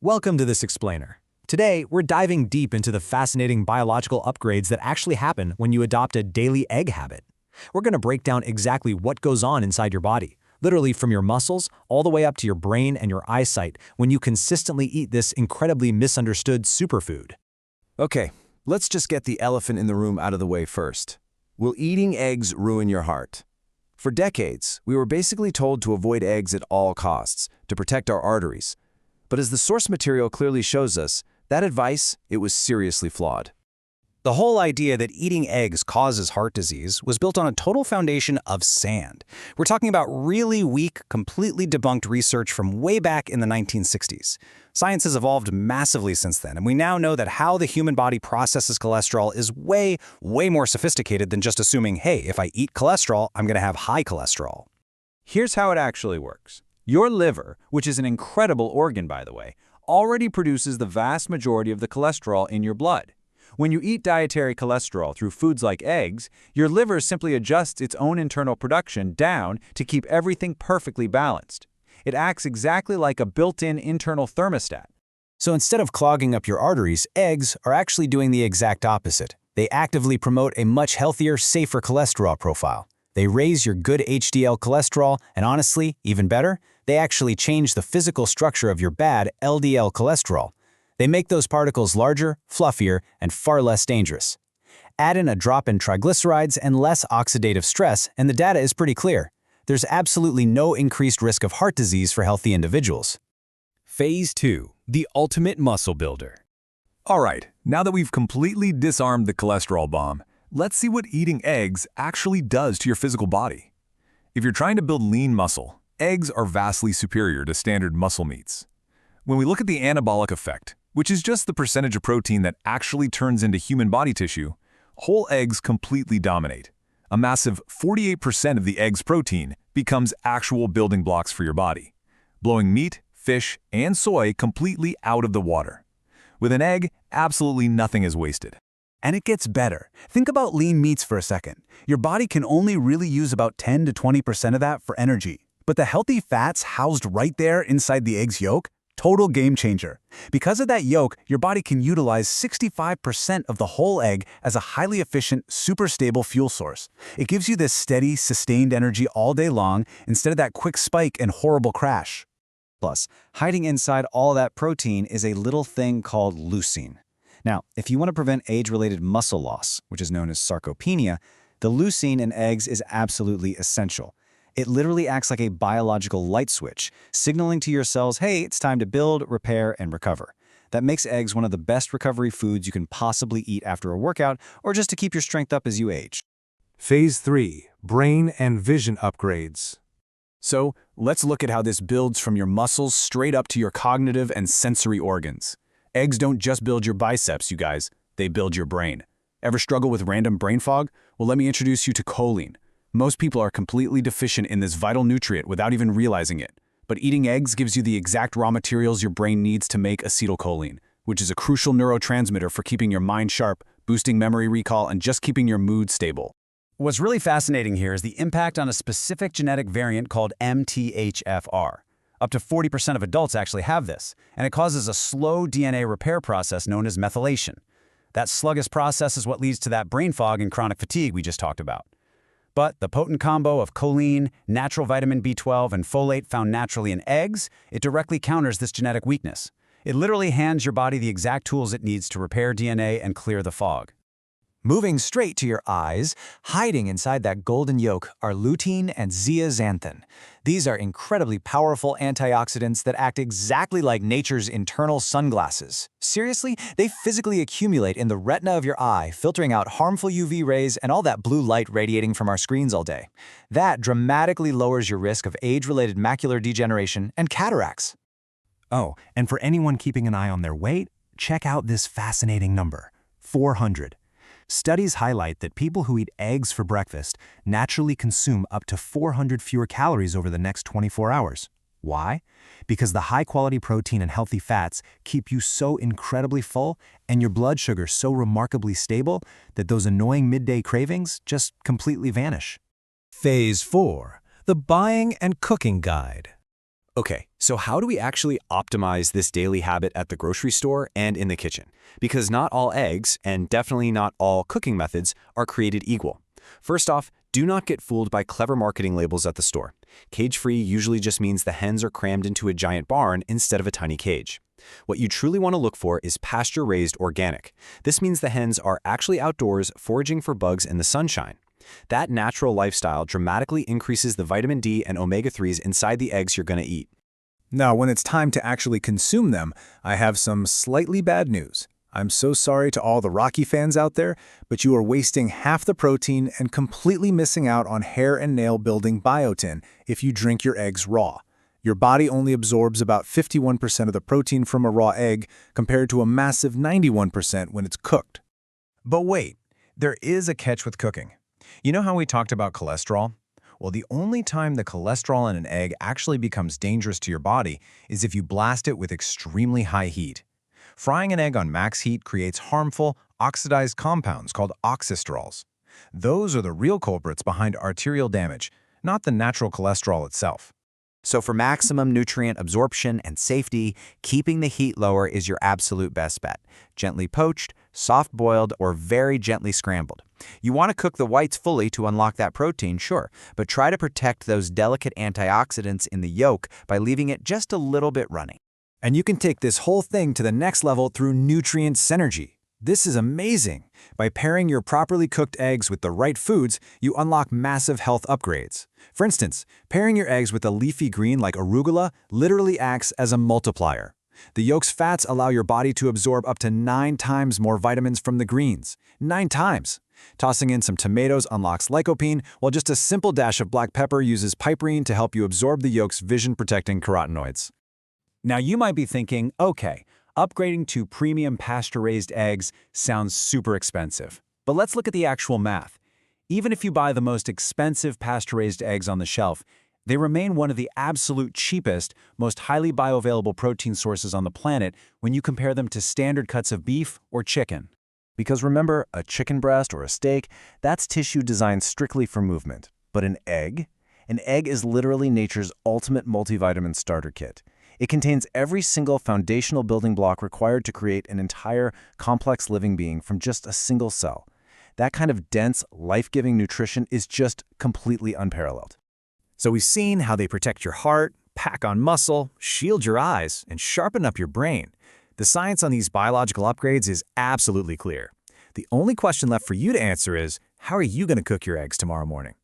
Welcome to this explainer. Today, we're diving deep into the fascinating biological upgrades that actually happen when you adopt a daily egg habit. We're going to break down exactly what goes on inside your body, literally from your muscles all the way up to your brain and your eyesight when you consistently eat this incredibly misunderstood superfood. Okay, let's just get the elephant in the room out of the way first. Will eating eggs ruin your heart? For decades, we were basically told to avoid eggs at all costs, to protect our arteries. But as the source material clearly shows us, that advice, it was seriously flawed. The whole idea that eating eggs causes heart disease was built on a total foundation of sand. We're talking about really weak, completely debunked research from way back in the 1960s. Science has evolved massively since then, and we now know that how the human body processes cholesterol is way more sophisticated than just assuming, hey, if I eat cholesterol, I'm going to have high cholesterol. Here's how it actually works. Your liver, which is an incredible organ by the way, already produces the vast majority of the cholesterol in your blood. When you eat dietary cholesterol through foods like eggs, your liver simply adjusts its own internal production down to keep everything perfectly balanced. It acts exactly like a built-in internal thermostat. So instead of clogging up your arteries, eggs are actually doing the exact opposite. They actively promote a much healthier, safer cholesterol profile. They raise your good HDL cholesterol, and honestly, even better, they actually change the physical structure of your bad LDL cholesterol. They make those particles larger, fluffier, and far less dangerous. Add in a drop in triglycerides and less oxidative stress, and the data is pretty clear. There's absolutely no increased risk of heart disease for healthy individuals. Phase 2. The ultimate muscle builder. All right, now that we've completely disarmed the cholesterol bomb, let's see what eating eggs actually does to your physical body. If you're trying to build lean muscle, eggs are vastly superior to standard muscle meats. When we look at the anabolic effect, which is just the percentage of protein that actually turns into human body tissue, whole eggs completely dominate. A massive 48% of the egg's protein becomes actual building blocks for your body, blowing meat, fish, and soy completely out of the water. With an egg, absolutely nothing is wasted. And it gets better. Think about lean meats for a second. Your body can only really use about 10 to 20% of that for energy. But the healthy fats housed right there inside the egg's yolk, total game changer. Because of that yolk, your body can utilize 65% of the whole egg as a highly efficient, super stable fuel source. It gives you this steady, sustained energy all day long instead of that quick spike and horrible crash. Plus, hiding inside all that protein is a little thing called leucine. Now, if you want to prevent age-related muscle loss, which is known as sarcopenia, the leucine in eggs is absolutely essential. It literally acts like a biological light switch, signaling to your cells, hey, it's time to build, repair, and recover. That makes eggs one of the best recovery foods you can possibly eat after a workout or just to keep your strength up as you age. Phase 3. Brain and vision upgrades. So, let's look at how this builds from your muscles straight up to your cognitive and sensory organs. Eggs don't just build your biceps, you guys. They build your brain. Ever struggle with random brain fog? Well, let me introduce you to choline. Most people are completely deficient in this vital nutrient without even realizing it. But eating eggs gives you the exact raw materials your brain needs to make acetylcholine, which is a crucial neurotransmitter for keeping your mind sharp, boosting memory recall, and just keeping your mood stable. What's really fascinating here is the impact on a specific genetic variant called MTHFR. Up to 40% of adults actually have this, and it causes a slow DNA repair process known as methylation. That sluggish process is what leads to that brain fog and chronic fatigue we just talked about. But the potent combo of choline, natural vitamin B12, and folate found naturally in eggs, it directly counters this genetic weakness. It literally hands your body the exact tools it needs to repair DNA and clear the fog. Moving straight to your eyes, hiding inside that golden yolk are lutein and zeaxanthin. These are incredibly powerful antioxidants that act exactly like nature's internal sunglasses. Seriously, they physically accumulate in the retina of your eye, filtering out harmful UV rays and all that blue light radiating from our screens all day. That dramatically lowers your risk of age-related macular degeneration and cataracts. Oh, and for anyone keeping an eye on their weight, check out this fascinating number, 400. Studies highlight that people who eat eggs for breakfast naturally consume up to 400 fewer calories over the next 24 hours. Why? Because the high-quality protein and healthy fats keep you so incredibly full and your blood sugar so remarkably stable that those annoying midday cravings just completely vanish. Phase 4. The buying and cooking guide. Okay, so how do we actually optimize this daily habit at the grocery store and in the kitchen? Because not all eggs, and definitely not all cooking methods, are created equal. First off, do not get fooled by clever marketing labels at the store. Cage-free usually just means the hens are crammed into a giant barn instead of a tiny cage. What you truly want to look for is pasture-raised organic. This means the hens are actually outdoors foraging for bugs in the sunshine. That natural lifestyle dramatically increases the vitamin D and omega-3s inside the eggs you're going to eat. Now, when it's time to actually consume them, I have some slightly bad news. I'm so sorry to all the Rocky fans out there, but you are wasting half the protein and completely missing out on hair and nail building biotin if you drink your eggs raw. Your body only absorbs about 51% of the protein from a raw egg compared to a massive 91% when it's cooked. But wait, there is a catch with cooking. You know how we talked about cholesterol? Well, the only time the cholesterol in an egg actually becomes dangerous to your body is if you blast it with extremely high heat. Frying an egg on max heat creates harmful, oxidized compounds called oxysterols. Those are the real culprits behind arterial damage, not the natural cholesterol itself. So for maximum nutrient absorption and safety, keeping the heat lower is your absolute best bet. Gently poached, soft-boiled, or very gently scrambled. You want to cook the whites fully to unlock that protein, sure, but try to protect those delicate antioxidants in the yolk by leaving it just a little bit runny. And you can take this whole thing to the next level through nutrient synergy. This is amazing. By pairing your properly cooked eggs with the right foods, you unlock massive health upgrades. For instance, pairing your eggs with a leafy green like arugula literally acts as a multiplier. The yolk's fats allow your body to absorb up to 9 times more vitamins from the greens. 9 times! Tossing in some tomatoes unlocks lycopene, while just a simple dash of black pepper uses piperine to help you absorb the yolk's vision-protecting carotenoids. Now you might be thinking, okay, upgrading to premium pasture-raised eggs sounds super expensive. But let's look at the actual math. Even if you buy the most expensive pasture-raised eggs on the shelf, they remain one of the absolute cheapest, most highly bioavailable protein sources on the planet when you compare them to standard cuts of beef or chicken. Because remember, a chicken breast or a steak, that's tissue designed strictly for movement. But an egg? An egg is literally nature's ultimate multivitamin starter kit. It contains every single foundational building block required to create an entire, complex living being from just a single cell. That kind of dense, life-giving nutrition is just completely unparalleled. So we've seen how they protect your heart, pack on muscle, shield your eyes, and sharpen up your brain. The science on these biological upgrades is absolutely clear. The only question left for you to answer is, how are you going to cook your eggs tomorrow morning?